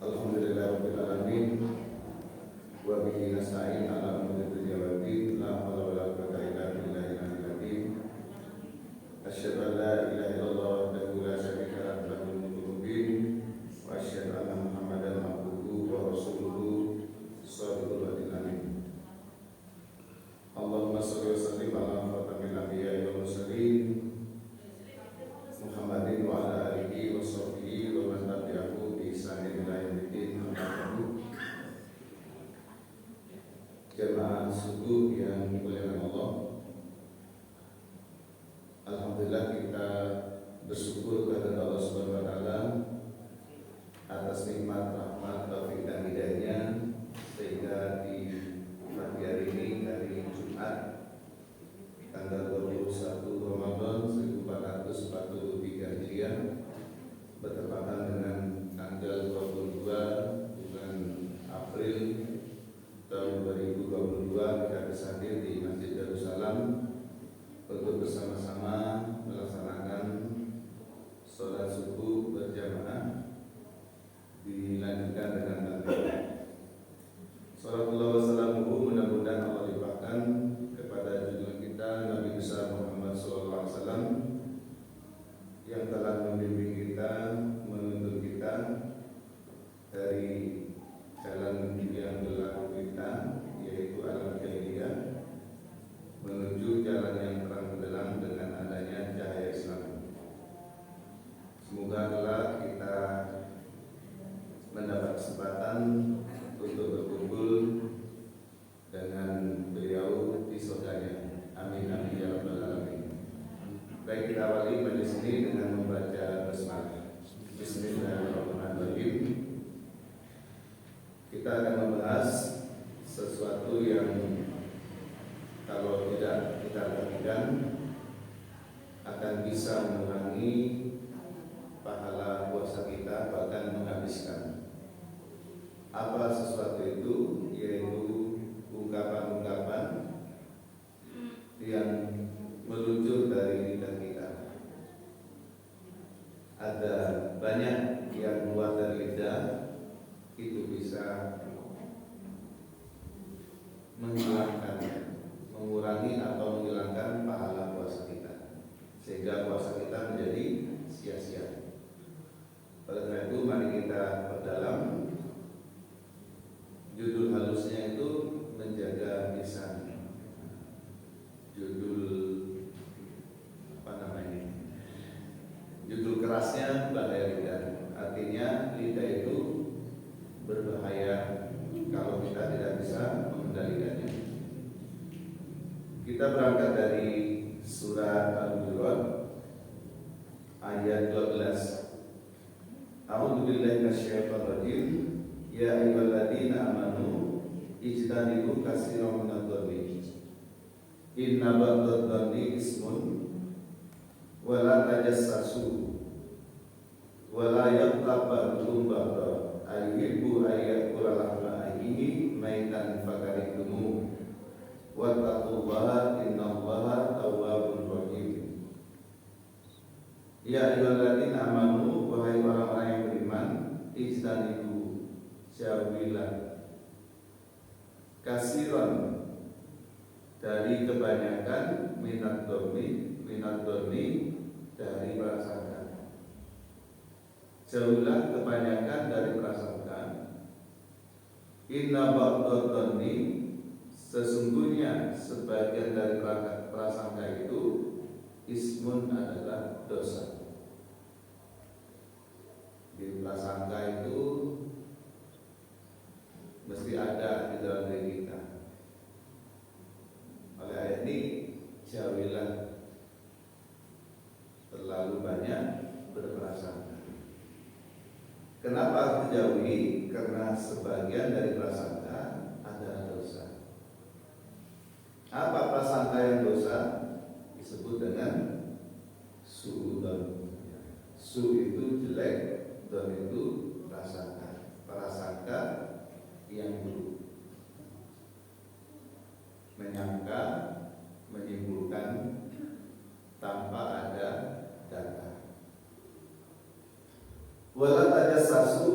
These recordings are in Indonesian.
Alhamdulillahirabbil alamin wa bihi nasta'in ala umuri dunya waddin la haula wala quwwata illa billahil aliyyil azim. Asyhadu an la ilaha illallah wahdahu la syarika lahu lahul mulku mubin wa asyhadu anna Muhammadan abduhu wa rasuluhu shadiqul wa'dil amin. Allahumma shalli wa sallim ala khatamil anbiya'i wal mursalin Muhammadin wa ala alihi wa sahbihi wa man tabi'ahu bi ihsanin ila yaumil din. Jemaah subuh yang dimuliakan Allah, alhamdulillah kita bersyukur kepada Allah Subhanahu wa taala atas nikmat, rahmat, taufik dan hidayahnya sehingga di pagi hari ini hari Jumat tanggal 21 Ramadan 1443 Hijriah bertepatan dengan tanggal 22 bulan April tahun 2022 kita bisa hadir di Masjid Darussalam untuk bersama-sama melaksanakan sholat subuh berjamaah dilanjutkan dengan takbir. Sallallahu wasallam, mudah-mudahan Allah limpahkan kepada junjungan kita Nabi besar Muhammad sallallahu alaihi wasallam yang telah membimbing kita, menuntun kita dari jalan yang gelap kita, yaitu al-jahiliyah, menuju jalan yang terang benderang dengan adanya cahaya Islam. Semoga kelak kita mendapat kesempatan untuk berkumpul dengan beliau di surganya. Amin amin ya rabbal alamin. Baik, kita awali majelis ini dengan membaca basmalah. Bismillahirrahmanirrahim. Kita akan membahas sesuatu yang kalau tidak kita perhatikan akan bisa mengurangi pahala puasa kita, bahkan menghabiskan. Apa sesuatu itu? Yaitu ungkapan-ungkapan yang meluncur dari lidah kita. Ada banyak yang keluar dari lidah, itu bisa menghilangkan, mengurangi atau menghilangkan pahala puasa kita, sehingga puasa kita menjadi sia-sia. Oleh karena itu mari kita perdalam. Judul halusnya itu menjaga lisan. Judul Judul kerasnya bahaya lidah. Artinya lidah itu berbahaya kalau kita tidak bisa mengendalikannya. Kita berangkat dari surat Al-Hujurat ayat 12. A'udzubillahi minasyaitonir rajim. Ya ayyuhalladzina amanu ijtanibu katsiran minadh-dhanni inna ba'dadh-dhanni ismun wa la tajassasu wa la yaghtab ba'dukum ba'dha ayyuhibbu ayyakula lahma akhihi maitan fakarihtumuh wattaqullaha innallaha tawwabur rahim. Ya ayyuhalladzina amanu, wahai orang-orang yang beriman, ijtanibu, jauhilah, kasiron, dari kebanyakan, minat doni dari prasangka. Jauhlah kebanyakan dari prasangka. Inna ba'dad doni, sesungguhnya sebagian dari prasangka itu ismun adalah dosa. Di prasangka itu mesti ada di dalam diri kita. Oleh ayat ini, jauhilah terlalu banyak berprasangka. Kenapa harus dijauhi? Karena sebagian dari prasangka adalah dosa. Apa prasangka yang dosa? Disebut dengan su'udzon. Su itu jelek, don itu prasangka. Prasangka yang buruk, menyangka, menyimpulkan tanpa ada data. Wala tajassasu,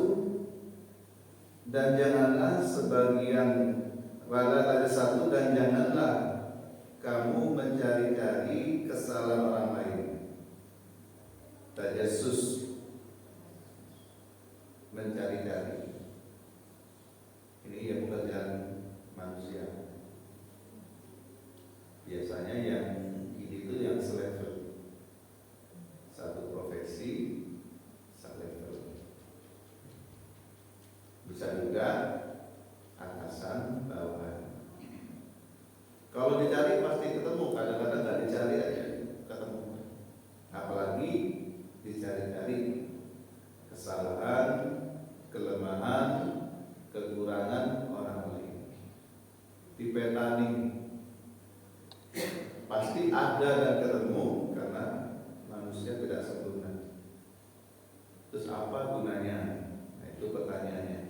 dan janganlah sebagian pada satu, dan janganlah kamu mencari-cari kesalahan orang lain. Tajassus, mencari-cari. Ini ya pekerjaan manusia. Biasanya yang ini itu yang selevel, satu profesi selevel. Bisa juga atasan bawahan. Kalau dicari pasti ketemu, kadang-kadang nggak dicari aja ketemu. Apalagi dicari-cari kesalahan, kelemahan, kekurangan orang lain. Dipetani, pasti ada dan ketemu karena manusia tidak sempurna. Terus apa gunanya? Nah, itu pertanyaannya.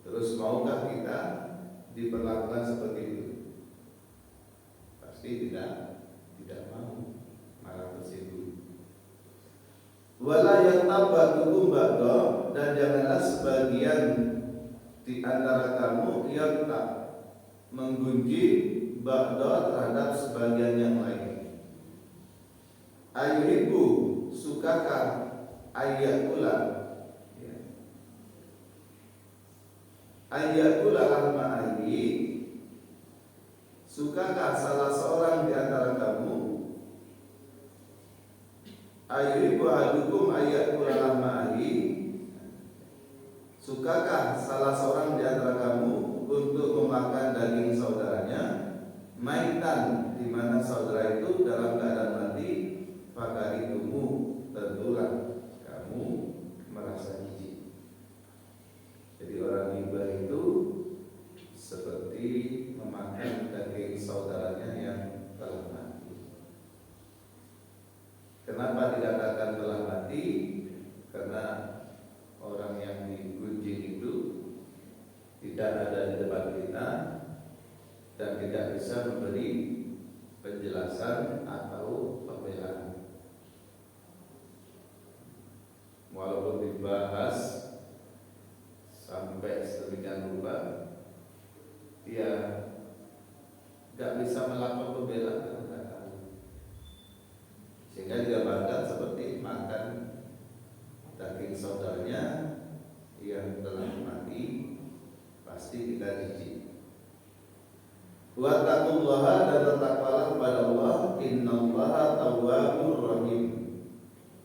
Terus maukah kita diperlakukan seperti itu? Pasti tidak mau, malah tersinggung. Wala yatabatukum ba'da, dan janganlah sebagian di antara kamu yang tak menggunjing ba'da terhadap sebagian yang lain. Ayuhibbu, sukakah ayyakula, ayyakula lahma ahli, sukakah salah seorang di antara kamu, ayyuhibbu ahadukum ayyakula lahma ahli, sukakah salah seorang di antara kamu untuk memakan daging saudaranya, maitan, di mana saudara itu dalam keadaan mati, fakaritumu, tentulah kamu merasa jijik. Jadi orang ghibah itu seperti memakan daging saudaranya yang telah mati. Kenapa dikatakan telah mati? Karena orang yang digunjing itu tidak ada di depan kita dan tidak bisa memberi penjelasan atau pembelaan. Walaupun dibahas sampai sedemikian rupa, dia tidak bisa melakukan pembelaan karena tidak tahu. Sehingga digambarkan seperti makan daging saudaranya yang telah mati, pasti kita jijik. Wattaqullaha, dan bertakwalah kepada Allah, innallaha tawwabur rahim.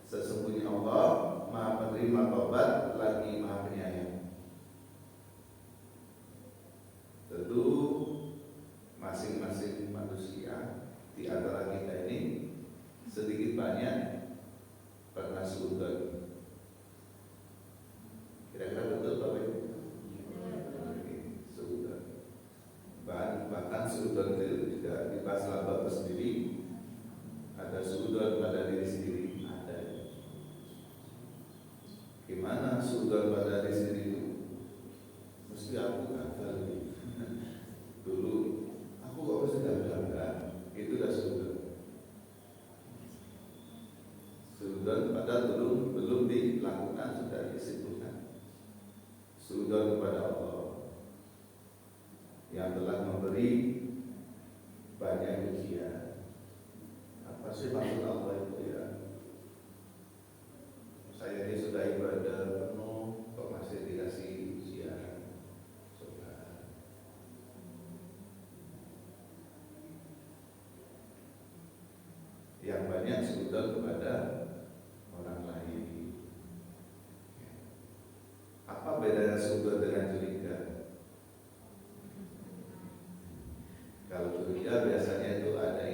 Sesungguhnya Allah Maha penerima taubat lagi Maha penyayang. Tentu masing-masing manusia di antara kita ini sedikit banyak pernah suudzon. Kira-kira betul Bapak Ibu? Suudzon. Bahkan suudzon itu juga dibahas laba sendiri. Ada suudzon pada diri sendiri. Ada. Gimana suudzon pada diri sendiri itu? Mesti aku gagal. Dulu aku kok mesti gagal? Itu dah suudzon. Suudzon padahal belum dilakukan, sudah disebutkan. Suudzon kepada Allah yang telah memberi banyak ujian. Apa sih maksud Allah itu ya? Saya ini sudah ibadah penuh, kok masih dikasih ujian? Coba. Yang banyak suudzon kepada orang lain. Apa bedanya suudzon dengan curiga? Kalau curiga biasanya itu ada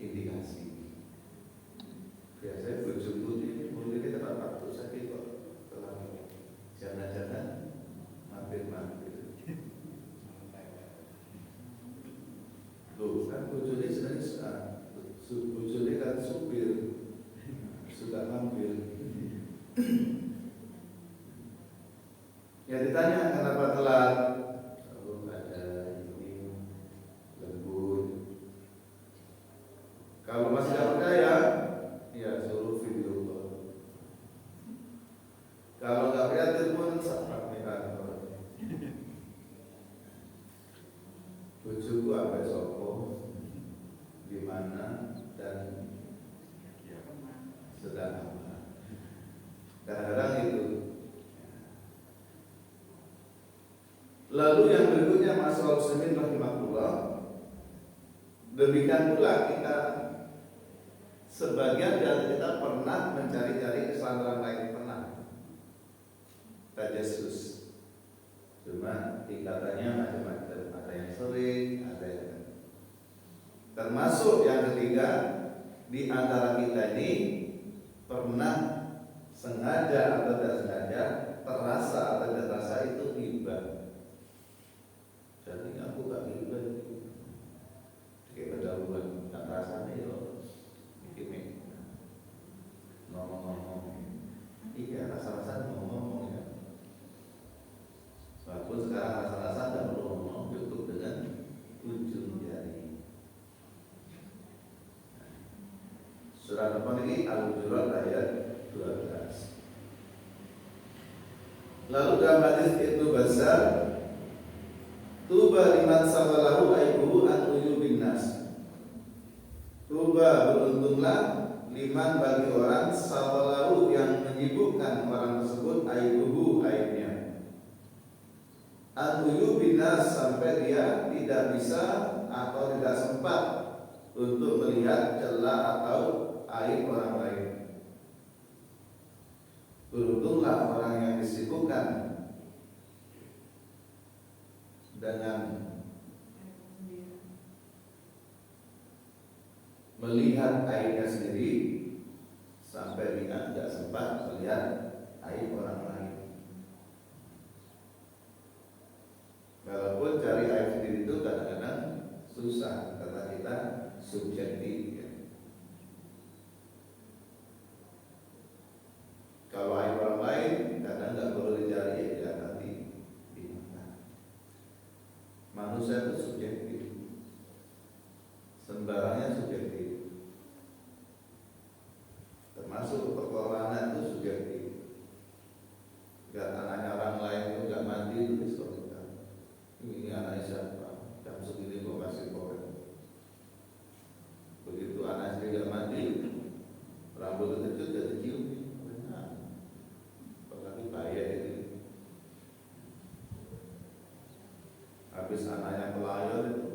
indikasi. Biasanya bojomu ini mungkin kita waktu sakit kok telah jangan-jangan mampir-mampir. Loh, kan bojone sebenarnya bojone kan supir, suka mampir. Demikian pula kita sebagian dari kita pernah mencari-cari kesalahan orang lain, pernah tajasus. Cuma tingkatannya macam-macam, ada yang sering, ada yang termasuk yang ketiga, di antara kita ini pernah sengaja atau tidak sengaja, terasa atau tidak terasa itu hibah. Jadi aku gak hibah itu kayak pendahuluan, tak rasanya ya bikin ngomong-ngomong. Iya, rasa-rasa ngomong-ngomong ya. Walaupun sekarang rasa-rasa tidak perlu ngomong, cukup dengan ujung jari. Surah apa ini? Al-Hujurat ayat 12. Lalu dalam hadis itu besar, tuba liman sawalahu aibuhu an uyubin nas. Tuba, beruntunglah liman bagi orang sawalahu yang menyibukkan orang tersebut aibuhu, aibnya. An uyubin nas, sampai dia tidak bisa atau tidak sempat untuk melihat celah atau aib orang lain. Beruntunglah orang yang disibukkan dengan melihat aibnya sendiri sampai dia tidak sempat melihat aib orang lain. Walaupun cari aib sendiri itu kadang-kadang susah karena kita subjektif. Kalau aib orang lain kadang nggak perlu dicari, ya kelihatan di mata. Manusia itu subjektif, sembarangnya subjektif, termasuk perkoronan itu subjektif. Gak anaknya orang lain itu nggak mandi itu disebutkan. Ini anak siapa? Jam segini kok masih korek. Begitu anak istri nggak mandi, rambut kecil jadi cium. Bahaya itu. Habis anaknya pelayan itu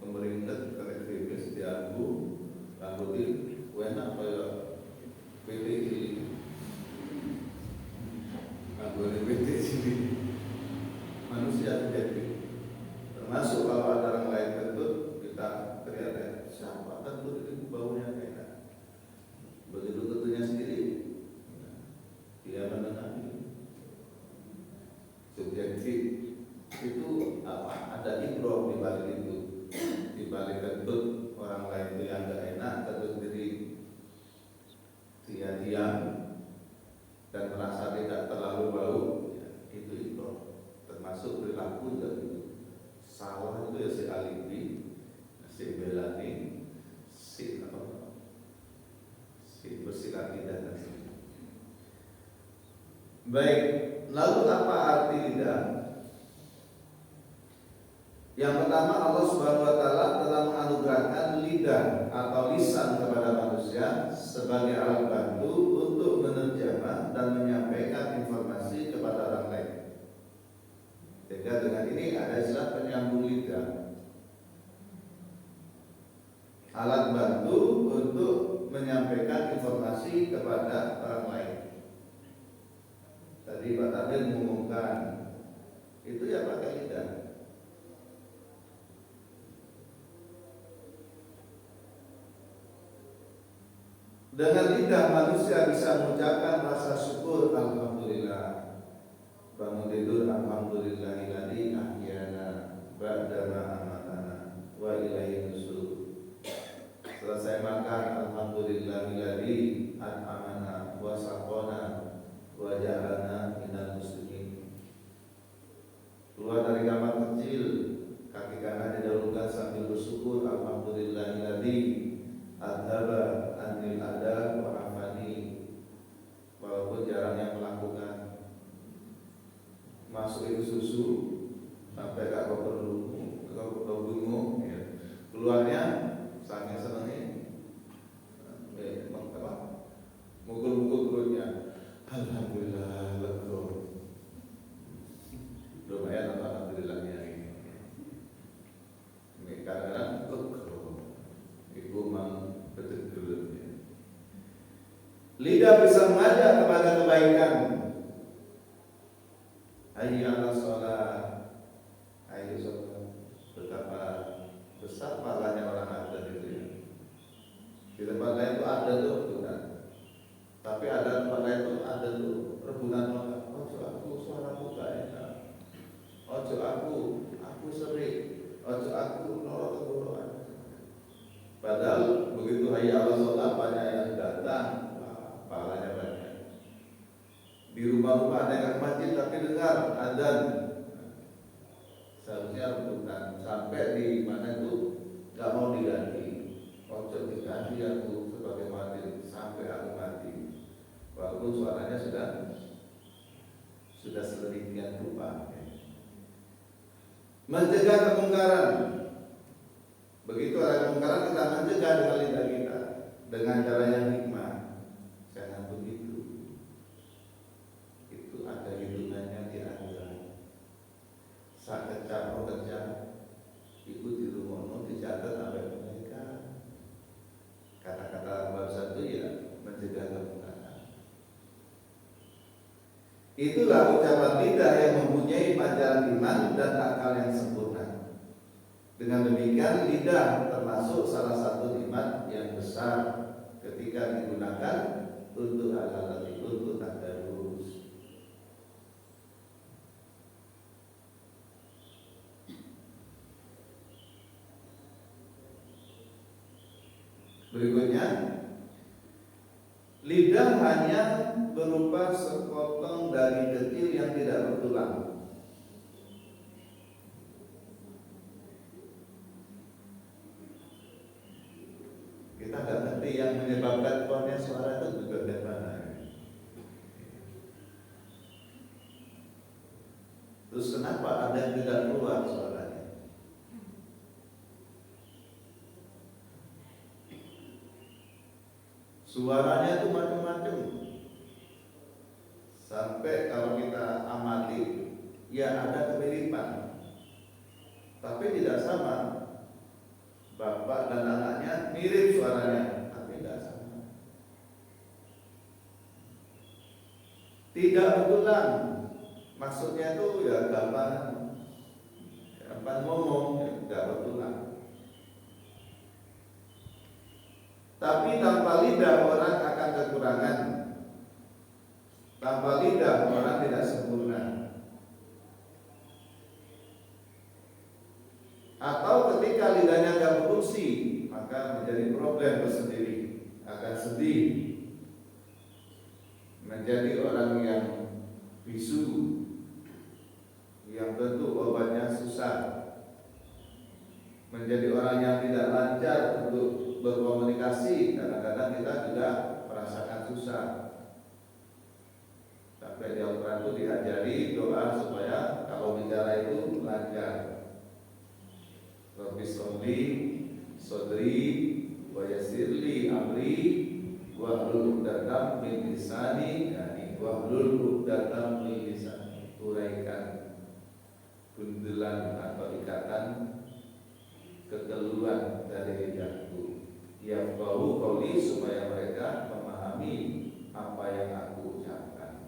pemerintah kena krimis dianggu rambutnya enak kayak PTI, anggota PTI sini. Manusia jadi termasuk kalau ada orang lain kentut kita teriak siapa kentut itu baunya enak. Begitu kentutnya sendiri dia menenangi. Subjektif itu apa? Ada ibroh di balik itu, di balik kentut orang lain itu yang tidak enak, kentut sendiri dia diam dan merasa tidak terlalu bau, ya, itu ibroh. Termasuk perilaku dan salah itu ya si alibi, si belani, si apa? Si bersikap tidak tersebut. Baik, lalu apa arti lidah? Yang pertama, Allah Subhanahu wa taala telah menganugerahkan lidah atau lisan kepada manusia sebagai alat bantu untuk menerjemah dan menyampaikan informasi kepada orang lain. Sehingga dengan ini ada istilah penyambung lidah. Alat bantu untuk menyampaikan informasi kepada orang lain. Tadi Pak Tabir mengumumkan itu ya pakai lidah. Dengan lidah manusia bisa mengucapkan rasa syukur alhamdulillah. Bangun tidur alhamdulillahilladzi ahyana ba'da ma amatana wa ilaihi nusyur. Selesai makan alhamdulillahilladzi at'amana wa saqana wa ja'alana minal muslimin. Keluar dari kamar kecil, kaki kanan didahulukan sambil bersyukur alhamdulillahilladzi adhaba anil ada wa afani. Walaupun jarangnya melakukan. Masuk itu susu sampai gak perlu bingung ya. Keluarnya sangat senangnya mukul-mukul perutnya. Alhamdulillah lega. Lumayan alhamdulillahnya ini. Kadang-kadang Lidah bisa mengajak kepada kebaikan. Hayya 'alas shalah. Ayo saudara, betapa besar pahalanya orang ada itu ya. Di tempat lain itu ada tuh rebutan, tapi ada tempat lain itu ada tuh rebutan orang. Ojo aku suara buka enak. Ojo aku sering. Ojo aku nolok tenggorokan. Padahal begitu hayya 'alas shalah banyak yang datang, pahalanya banyak. Di rumah-rumah ada yang masjid tapi dengar adzan, seharusnya rebutan sampai di mana itu nggak mau diganti. Ojo diganti aku sebagai mati sampai aku mati, walaupun suaranya sudah sedemikian rupa. Mencegah kemungkaran. Begitu ada kemungkaran kita mencegah dengan lidah kita dengan cara yang hikmah. Jangan begitu. Itu ada hitungannya di akhirat. Saat kecap itu di rumah dicatat sampai mereka. Kata-kata barusan itu ya mencegah kemungkaran. Itulah ucapan lidah yang mempunyai pancaran iman dan akal yang sempurna. Dengan demikian lidah termasuk salah satu nikmat yang besar ketika digunakan untuk hal-hal untuk tadarus. Berikutnya, lidah hanya berupa sepotong daging kecil yang tidak bertulang. Kita nggak ngerti yang menyebabkan keluarnya suara itu juga dari mana. Terus kenapa ada yang tidak keluar suaranya? Suaranya itu macam-macam. Sampai kalau kita amati, ya ada kemiripan, tapi tidak sama. Bapak dan anaknya mirip suaranya, tapi tidak sama. Tidak betulan, maksudnya itu ya gampang ngomong, ya, tidak betulan. Tapi tanpa lidah orang akan kekurangan. Tanpa lidah orang tidak sempurna. Atau ketika lidahnya tidak berfungsi, maka menjadi problem tersendiri, akan sedih, menjadi orang yang bisu, yang tentu obatnya susah, menjadi orang yang tidak lancar untuk berkomunikasi. Kadang-kadang kita juga merasakan susah. Sampai di Al-Quran itu diajari doa supaya kalau bicara itu lancar. Rabbi sholli sodri wa yassirli amri wa hlul 'uqdatam min lisani, yani wa hlul 'uqdatam min lisani, uraikan gundelan atau ikatan kekeluhan dari lidahku, yang bau qauli, supaya mereka memahami apa yang aku ucapkan.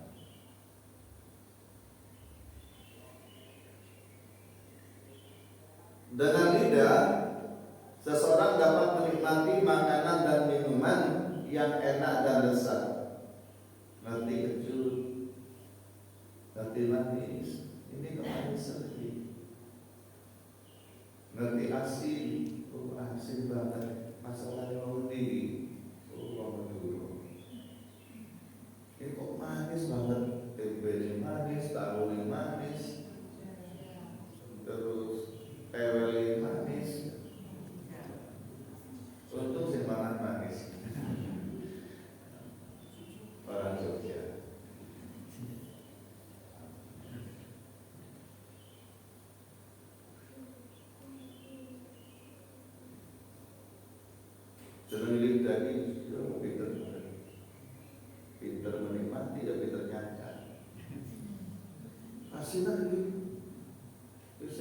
Dengan lidah, seseorang dapat menikmati makanan dan minuman yang enak dan lezat. Ngerti kecut, ngerti manis, ini kemanis sekali. Ngerti asin, asin banget. Masalahnya mau tinggi, mau dulu. Ini kok manis banget, tempe manis, tahu manis, terus pewel manis. Untung semangat manis. Orang Jogja. Jangan lidah ini pinter menikmati, ya pinter nyanyi. Asin lagi. Terus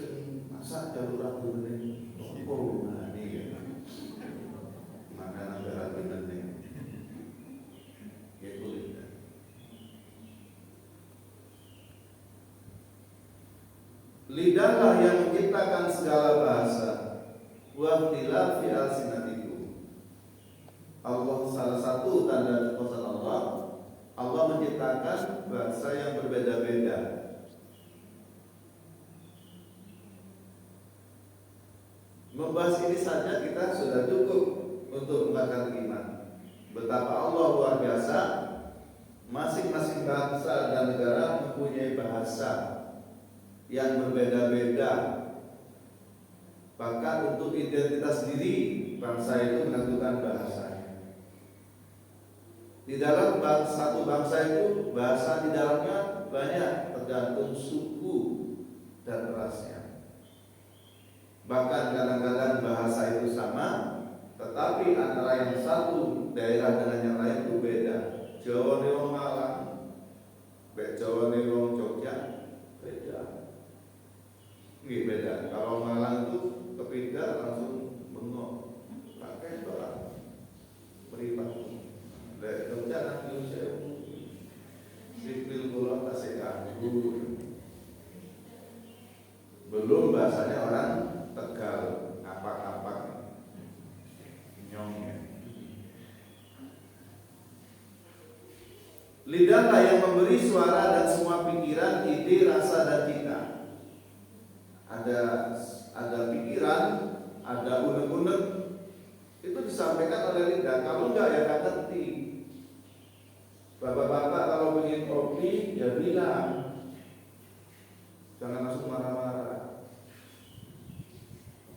masak jalur ragu ini. Oh, nah ini ya. Makanan berat bener nih. Lidahlah yang menciptakan segala bahasa. Wa ikhtilafi alsinatikum. Allah, salah satu tanda kekuasaan Allah, Allah menciptakan bahasa yang berbeda-beda. Membahas ini saja kita sudah cukup untuk mengatakan iman. Betapa Allah luar biasa. Masing-masing bangsa dan negara mempunyai bahasa yang berbeda-beda. Bahkan untuk identitas diri bangsa itu menentukan bahasanya. Di dalam satu bangsa itu bahasa di dalamnya banyak, tergantung suku dan rasnya. Bahkan kadang-kadang bahasa itu sama, tetapi antara yang satu daerah dengan yang lain itu beda. Jawa nih wong Malang, Jawa nih wong Jogja, beda. Ini beda. Kalau Malang itu kepindah langsung bengok, pakai barang beripat. Dari Jogja nanti saya sipil pulau tasik anggur. Belum bahasanya orang Tegal, ngapak-ngapak, nyong. Lidahlah yang memberi suara dan semua pikiran, ide, rasa dan cita. Ada pikiran, ada unek-unek, itu disampaikan oleh lidah. Kalau enggak ya nggak ngerti. Bapak-bapak kalau ingin kopi ya bilang, jangan langsung marah-marah.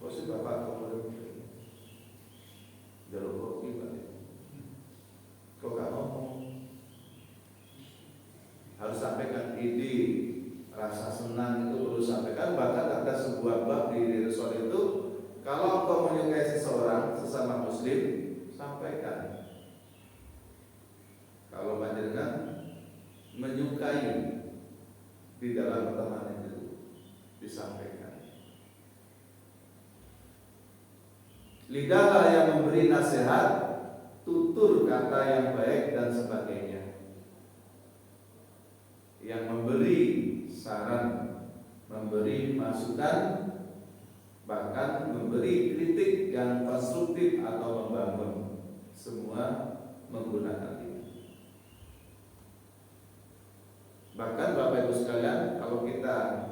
Apa sih bapak kalau jalur kopi balik? Kok gak ngomong? Harus sampaikan ide, rasa senang itu perlu sampaikan. Bahkan ada sebuah bab di Rasul itu, kalau engkau menyukai seseorang sesama muslim, sampaikan. Kalau panjenengan menyukai di dalam pertemanan itu, disampaikan. Lidahlah yang memberi nasihat, tutur kata yang baik dan sebagainya. Yang memberi saran, memberi masukan, bahkan memberi kritik yang konstruktif atau membangun, semua menggunakan ini. Bahkan Bapak Ibu sekalian, kalau kita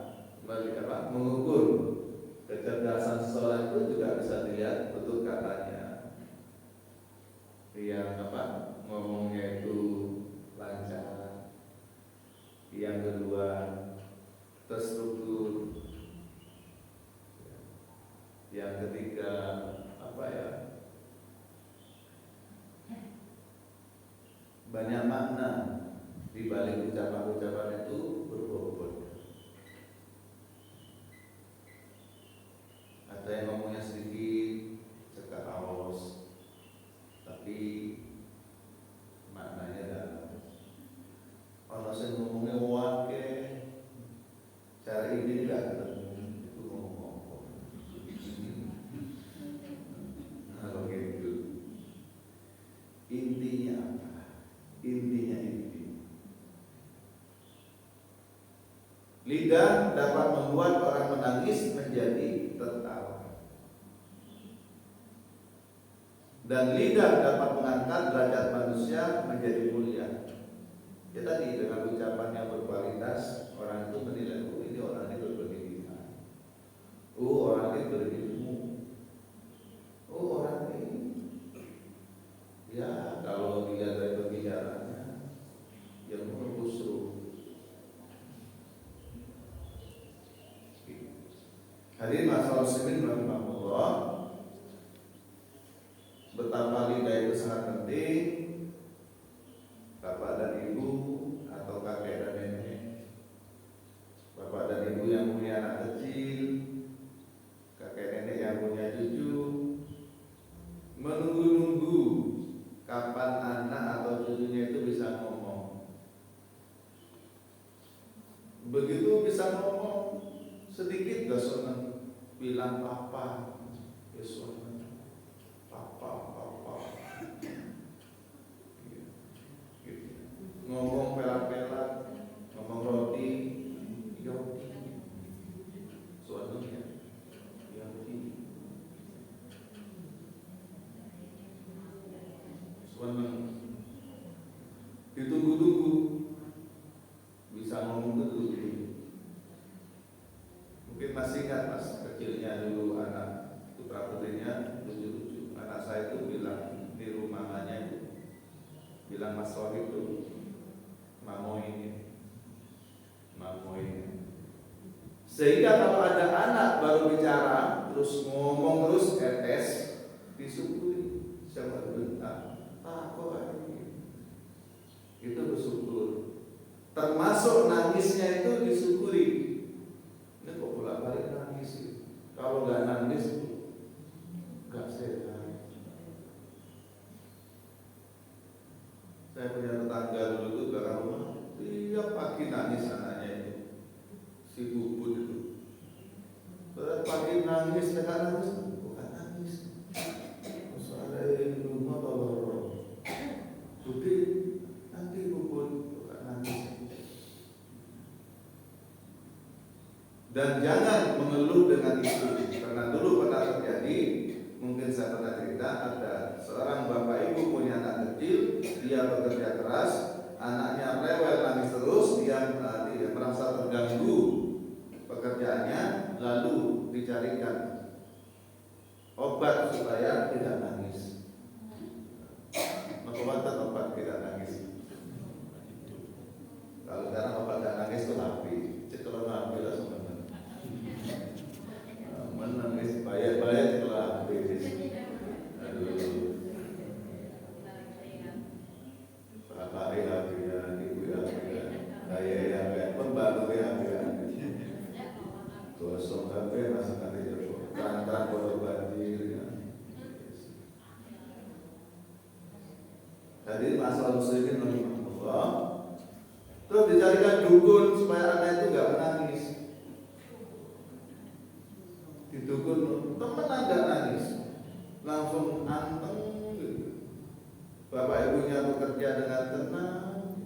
mengukur kecerdasan seseorang itu juga bisa dilihat tutur katanya. Yang ngomongnya itu lancar. Yang kedua terstruktur. Yang ketiga banyak makna di balik ucapan-ucapan itu berbobot. Ada yang ngomongnya sedikit cekak awas, tapi maknanya dalam. Kalau saya ngomongnya wake, cara ini tidak ketemu itu ngomong. Kalau gitu, intinya apa? Intinya ini. Lidah dapat membuat orang menangis menjadi tertawa. Dan lidah dapat mengangkat derajat manusia menjadi mulia. Ya tadi dengan ucapan yang berkualitas, orang itu menilai, oh ini orang ini berpendidikan, oh orang ini berilmu, oh orang ini, ya kalau dilihat dari pembicaranya, yang khusru. Hadirin masalah muslimin rahimahullah, betapa lidah itu sangat penting. Bapak dan ibu atau kakek dan nenek, bapak dan ibu yang punya anak kecil, kakek nenek yang punya cucu, menunggu-nunggu kapan anak atau cucunya itu bisa ngomong. Begitu bisa ngomong, sedikit gak senang bilang papa, ya senang papa. Ngomong pelat-pelat, ngomong roti, yoti. seneng. Ditunggu-tunggu, bisa ngomong itu dulu. Mungkin masih ingat pas kecilnya dulu anak putra putrinya lucu-lucu. Anak saya itu bilang di rumahnya itu, bilang Mas Sohib itu, Mamo ini. Sehingga kalau ada anak baru bicara, terus ngomong terus etes, disyukuri. Siapa itu? Kok ini? Itu bersyukur. Termasuk nangisnya itu disyukuri. Ini kok bolak-balik nangis? Kalau nggak nangis, nggak sehat. Saya punya tetangga dulu itu belakang rumah, tiap pagi nangis anaknya itu, si Bubun itu. Tiap pagi nangis, bukan nangis. Soalnya di rumah bawa Budi, nanti Bubun, bukan nangis. Dan jangan mengeluh dengan itu, karena dulu pernah terjadi, mungkin saya pernah cerita, ada seorang bapak ibu punya anak kecil, dia bekerja keras, anaknya rewel nangis terus, dia merasa terganggu pekerjaannya, lalu dicarikan obat supaya tidak nangis. Mengobatan obat tidak nangis. Kalau sekarang obat tidak nangis itu nabi, kalau nabi langsung menangis bayar setelah habis. Aduh, bapak ya, ibu ya, saya ya, pembantu ya, gosong HP masuk nanti jauh, terang botol banjir. Ya. Jadi masalah muslimin Allah, terus dicarikan dukun supaya anak itu nggak menangis. Didukun temenan gak nangis, langsung anteng gitu. Bapak ibunya bekerja dengan tenang,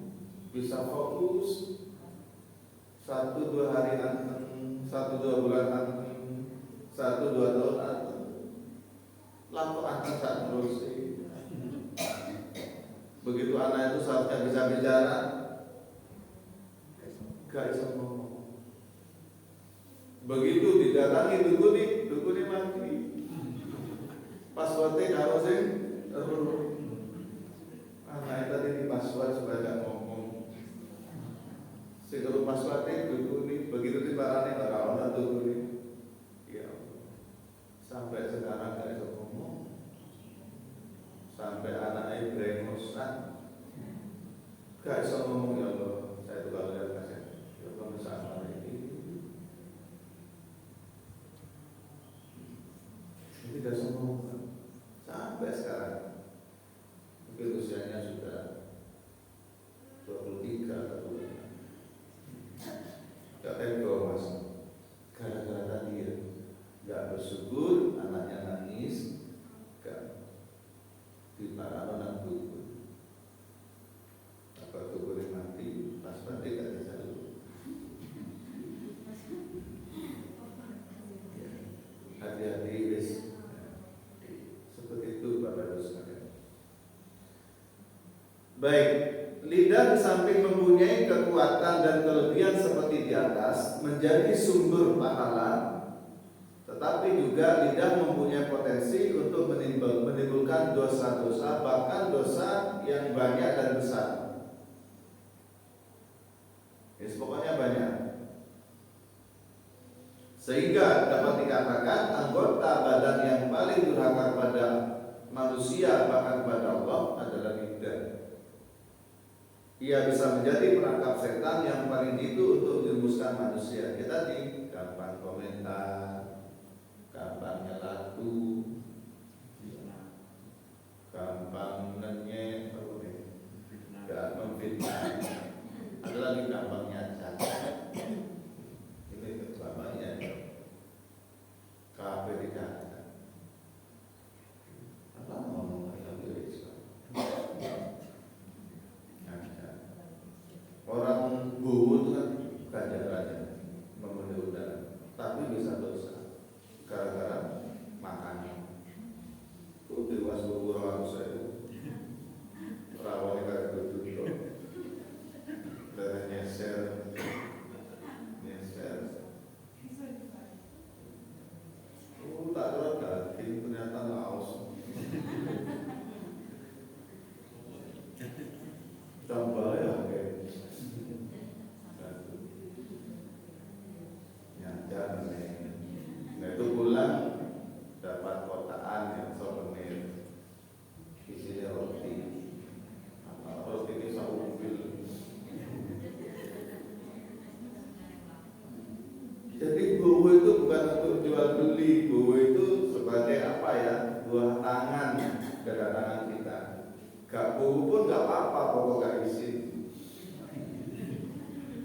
bisa fokus. 1-2 hari anteng, 1-2 bulan anteng, 1-2 tahun anteng. Lalu anteng saat terus. Begitu anak itu seharusnya bisa bicara, gak bisa ngomong. Begitu didatangi dukuni mati. Passwordnya kalau sing anak tadi di password supaya gak ngomong. Segera passwordnya dukuni, begitu diparani bakal ana dukuni. Ya, sampai sekarang gak bisa ngomong. Sampai anaknya brengosan, gak bisa ngomong. Ya Allah, saya juga lihat kaset. Ya Allah, bersama ini. Tidak semua sampai sekarang, mungkin usianya sudah 23 atau 25. Gak tega mas, gara-gara tadi ya, gak bersyukur anaknya nangis, gak diparano nang dukun. Apa dukun mati, pas mati gak bisa dulu. Hati-hati guys. Baik, lidah di samping mempunyai kekuatan dan kelebihan seperti di atas, menjadi sumber pahala, tetapi juga lidah mempunyai potensi untuk menimbulkan dosa-dosa, bahkan dosa yang banyak dan besar. Yes, pokoknya banyak. Sehingga dapat dikatakan anggota badan yang paling durhaka pada manusia, bahkan pada Allah, adalah lidah. Ia bisa menjadi perangkap setan yang paling jitu untuk menjerumuskan manusia. Kita tadi gampang komentar, gampang nyelatu, gampang ngenyek, gak memfitnah. Ada lagi gampangnya cacat. Ini gampangnya KP dicacat. Apa ngomong lagi Islam? Orang buhu itu kan ganjar-ganjar memenuhi udara, tapi bisa dosa gara-gara makan. Itu dewas beberapa saya Gak buku pun gak apa-apa, pokok gak izin.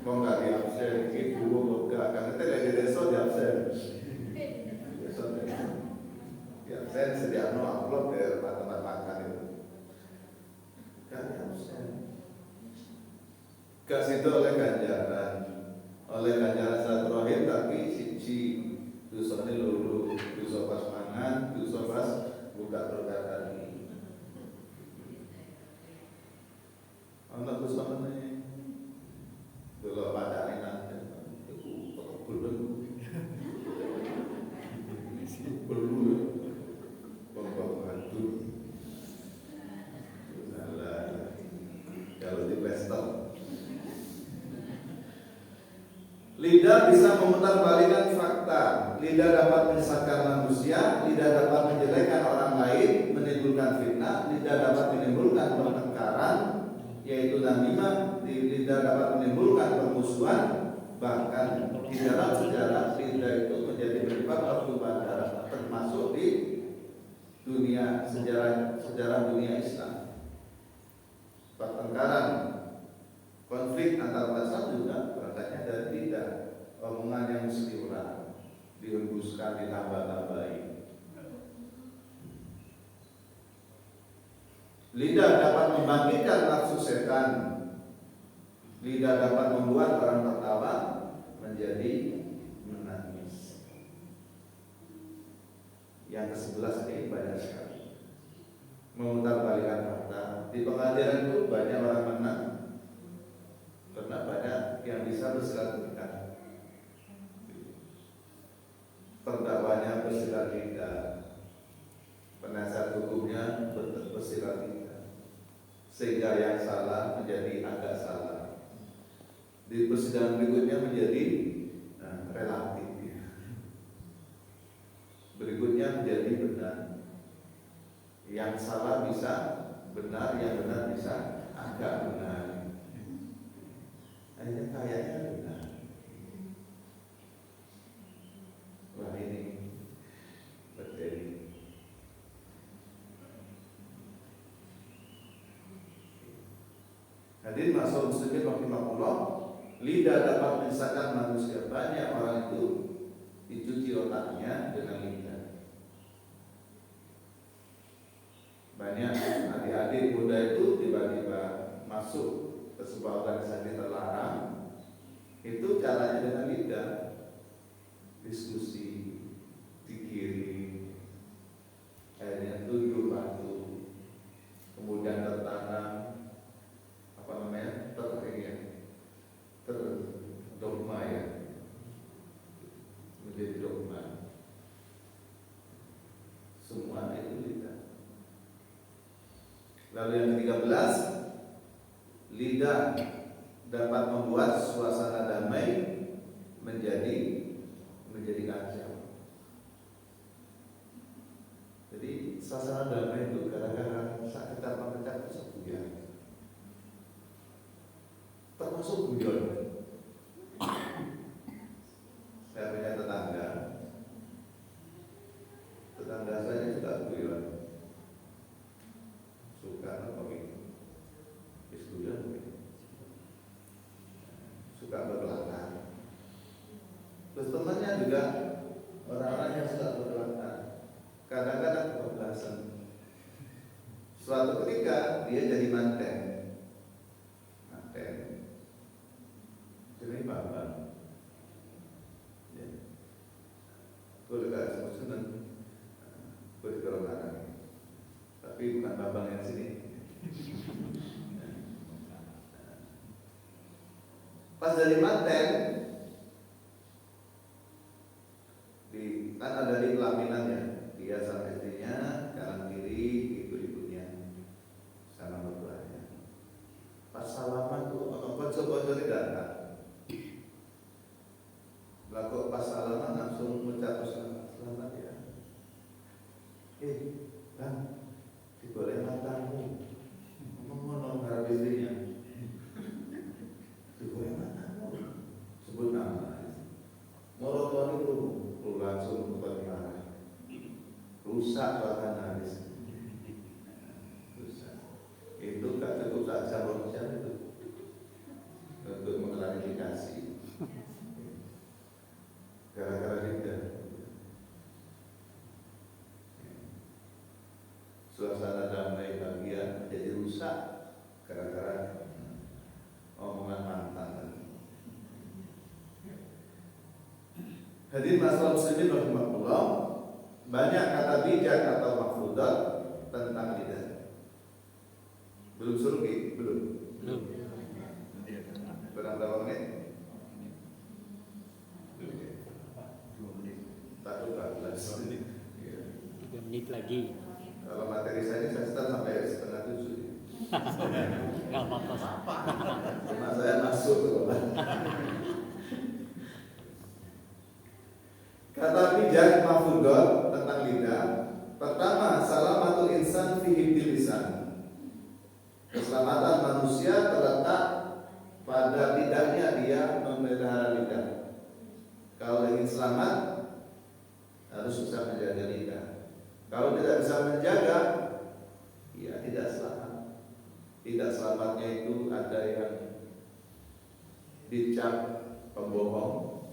Mau gak di absen, ini buku gak, karena kita lagi deso di absen. Di absen sediano upload ke tempat makan itu. Gak di absen. Gak situ oleh ganjaran silaturahim, tapi siji dusane loro, dosa pas mangan, dosa pas buka berkati. Ana dosa meneh. Delok padane nang iku perlu. Perlu. Pembantu. Salah. Kalau di pesta lidah bisa memutarbalikkan fakta. Lidah dapat menyesatkan manusia. Lidah dapat menjelekkan orang lain, menimbulkan fitnah. Lidah dapat menimbulkan pertengkaran, yaitu namimah. Lidah dapat menimbulkan permusuhan. Bahkan di dalam sejarah lidah itu menjadi penyebab pertumpahan darah, termasuk di dunia sejarah dunia Islam. Pertengkaran, konflik antar bangsa juga berangkatnya dari lidah. Omongan yang mesti orang dihembuskan, ditambah-tambahi. Lidah dapat membangkitkan nafsu setan. Lidah dapat membuat orang tertawa menjadi menangis. Yang ke-11 ini banyak sekali. Memutarbalikkan fakta. Di pengadilan itu banyak orang menang karena banyak yang bisa bersilat lidah. Terdakwanya bersilat lidah, penasihat hukumnya bersilat lidah, sehingga yang salah menjadi agak salah. Di persidangan berikutnya menjadi relatif, berikutnya menjadi benar. Yang salah bisa benar, yang benar bisa agak benar. Akhirnya kayaknya benar. Wah ini betul. Hadirin maksud muslimin rahimahullah, lidah dapat menyesatkan manusia. Banyak orang itu dicuci otaknya dengan lidah. Banyak adik-adik muda itu tiba-tiba masuk ke sebuah organisasi terlarang, itu caranya dengan lidah. Diskusi, dikirim, akhirnya tunjuk batu, kemudian tertanam terdogma ya, menjadi dogma. Semua itu lidah. Lalu yang ke-13, lidah dapat membuat suasana damai menjadi kacau. Jadi suasana damai itu kadang-kadang sakit pecah sebuah, termasuk guyon. Saya punya tetangga saya juga guyon, suka apa gitu, guyon, suka berkelakar. Terus temannya juga orang-orang yang suka berkelakar, kadang-kadang kebablasan. Suatu ketika dia jadi manten, jadi babang. Ya. Gue dekat sama Sunan, gue di Kelongaran, tapi bukan babang yang sini. Pas dari manten, kan ada di pelaminannya, dia sama istrinya, kanan kiri ibu-ibunya sama mertuanya. Pas salaman tuh orang bocor-bocor datang. Lalu pas salaman langsung mengucap selamat ya. Bang, digoreng matamu. Ngomong ngarep istrinya. Digoreng matamu. Sebut nama. Moroton itu langsung berpengaruh, rusak bahkan habis, rusak. gara-gara omongan mantan. Hadirin masalah muslimin rahimahullah, banyak kata bijak atau mahfudat tentang lidah. Belum suruh gitu? Belum. Berapa menit? 14 menit. 3 menit lagi. Kalau materi saya start sampai 6:30. Nggak apa-apa. Karena saya masuk tuh. Kata bijak mahfudat tentang lidah. Pertama, salamatul insan fi hifdzil lisan. Keselamatan manusia terletak pada lidahnya, dia memelihara lidah. Kalau ingin selamat harus bisa menjaga lidah. Kalau tidak bisa menjaga, ya tidak selamat. Tidak selamatnya itu ada yang dicap pembohong,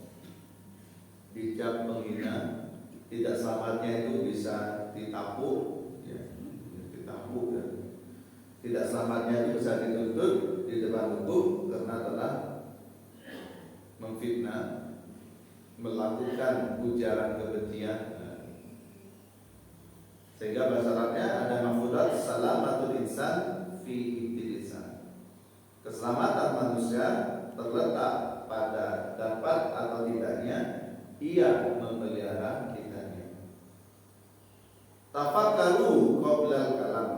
dicap penghina. Tidak selamatnya itu bisa ditapuk, ya, ditapuk ya. Tidak selamatnya itu bisa dituntut di depan hukum karena telah memfitnah, melakukan ujaran kebencian. Sehingga bahasa Arabnya ada mahfudat salamatul insan fi lisan. Keselamatan manusia terletak pada dapat atau tidaknya ia memelihara lidahnya. Tafakkaru qabla kalam.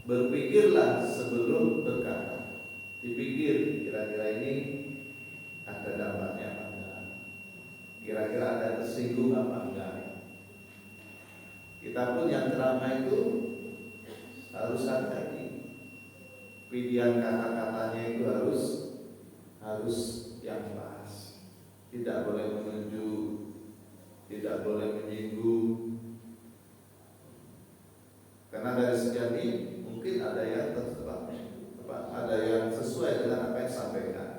Berpikirlah sebelum berkata. Dipikir kira-kira ini ada dampaknya apa enggak? Kira-kira ada tersinggung apa enggak? Kita pun yang ceramah itu harus hati-hati. Pilihan kata-katanya itu harus yang pas. Tidak boleh menunjuk, tidak boleh menyinggung. Karena dari sekian ini mungkin ada yang terserap, ada yang sesuai dengan apa yang disampaikan,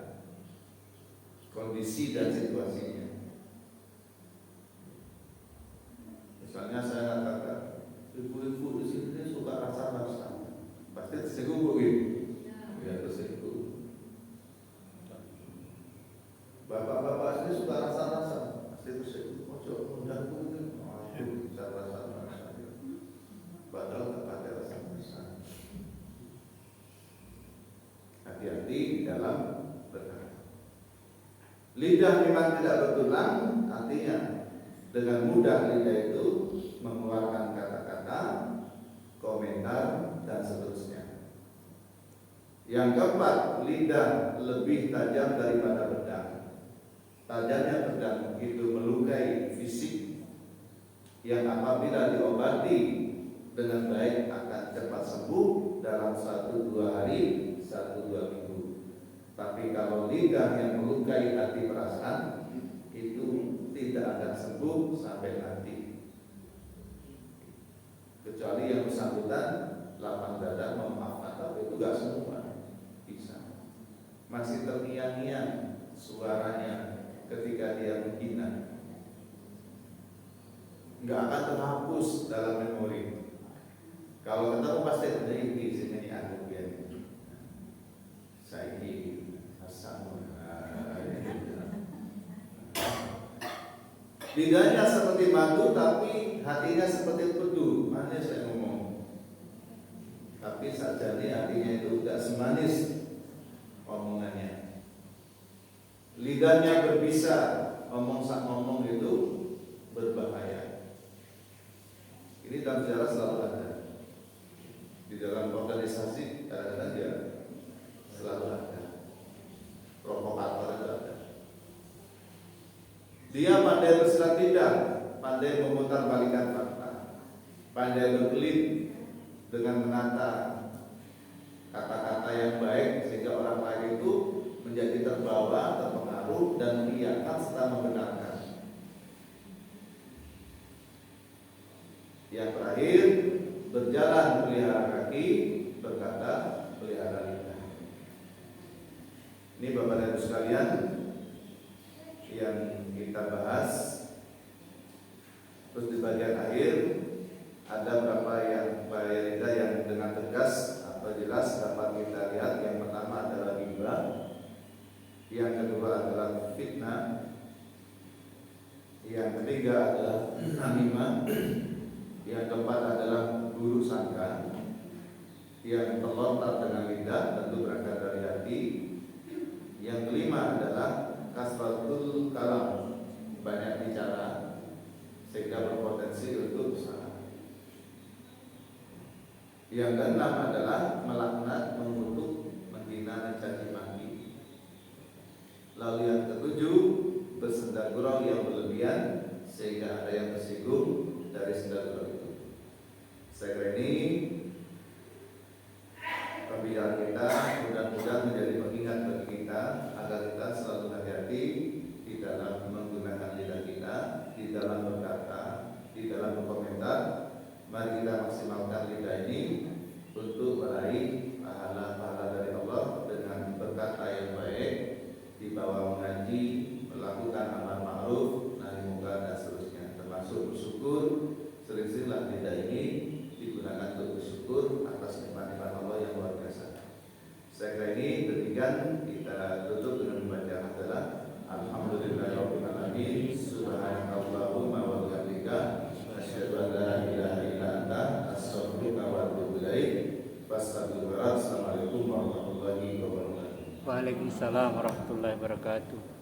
kondisi dan situasinya. Misalnya saya katakan, ibu-ibu di sini suka rasa-rasa, pasti tersinggung bu gitu, ya tersinggung. Bapak-bapak sini suka rasa-rasa, pasti tersinggung. Ojo, udah bu, bisa rasa-rasa. Padahal tak ada rasa-rasa. Hati-hati di dalam berkata. Lidah memang tidak bertulang, artinya dengan mudah lidah itu mengeluarkan kata-kata, komentar dan seterusnya. Yang keempat, lidah lebih tajam daripada pedang. Tajamnya pedang itu melukai fisik yang apabila diobati dengan baik akan cepat sembuh dalam 1-2 hari, 1-2 minggu. Tapi kalau lidah yang melukai hati perasaan itu tidak akan sembuh sampai nanti. Kecuali yang bersangkutan lapang dada memaafkan, tapi itu gak semua bisa. Masih terngiang-ngiang suaranya ketika dia menghina, nggak akan terhapus dalam memori. Kalau ketemu pasti ada ini sini aku ya. Saya ini asal. Lidahnya seperti madu tapi hatinya seperti pedu. Manis saya ngomong. Tapi saja nih hatinya itu tidak semanis omongannya. Lidahnya berbisa, ngomong itu berbahaya. Ini dalam sejarah selalu ada. Di dalam organisasi kadang-kadang dia selalu ada. Provokator itu ada. Dia pandai bersilat lidah, pandai memutar balikan fakta, pandai berkelit dengan menata kata-kata yang baik sehingga orang lain itu menjadi terbawa, terpengaruh dan mengiyakan serta membenarkan. Yang terakhir, berjalan pelihara kaki, berkata pelihara lidah. Ini Bapak dan Ibu sekalian yang kita bahas. Terus di bagian akhir ada beberapa yang faedah yang dengan tegas atau jelas dapat kita Yang kedua adalah fitnah. Yang ketiga adalah namimah. Yang keempat adalah buruk sangka. Yang terlontar dengan lidah, tentu berangkat dari hati. Yang kelima adalah kasratul kalam, banyak bicara sehingga berpotensi untuk salah. Yang keenam adalah melaknat, mengutuk, menghina, mencaci maki. Lalu yang ketujuh, bersenda gurau yang berlebihan sehingga ada yang tersinggung dari senda gurau itu. Saya kira ini pembicaraan kita mudah-mudahan menjadi pengingat bagi kita agar kita selalu hati-hati di dalam menggunakan lidah kita, di dalam berkata, di dalam berkomentar. Mari kita maksimalkan lidah ini untuk meraih pahala-pahala dari Allah dengan berkata yang baik, dibawa mengaji, melakukan amal ma'ruf, nahi mungkar dan seterusnya, termasuk bersyukur. Sering-seringlah lidah ini digunakan untuk bersyukur atas nikmat-nikmat Allah yang luar biasa. Saya kira ini demikian, kita tutup dengan membaca adalah Alhamdulillahirabbil alamin, subhanakallahumma wa bihamdika, asyhadu an la ilaha illa anta, astaghfiruka wa atubu ilaik. Wassalamualaikum warahmatullahi wabarakatuh. Waalaikumsalam warahmatullahi wabarakatuh.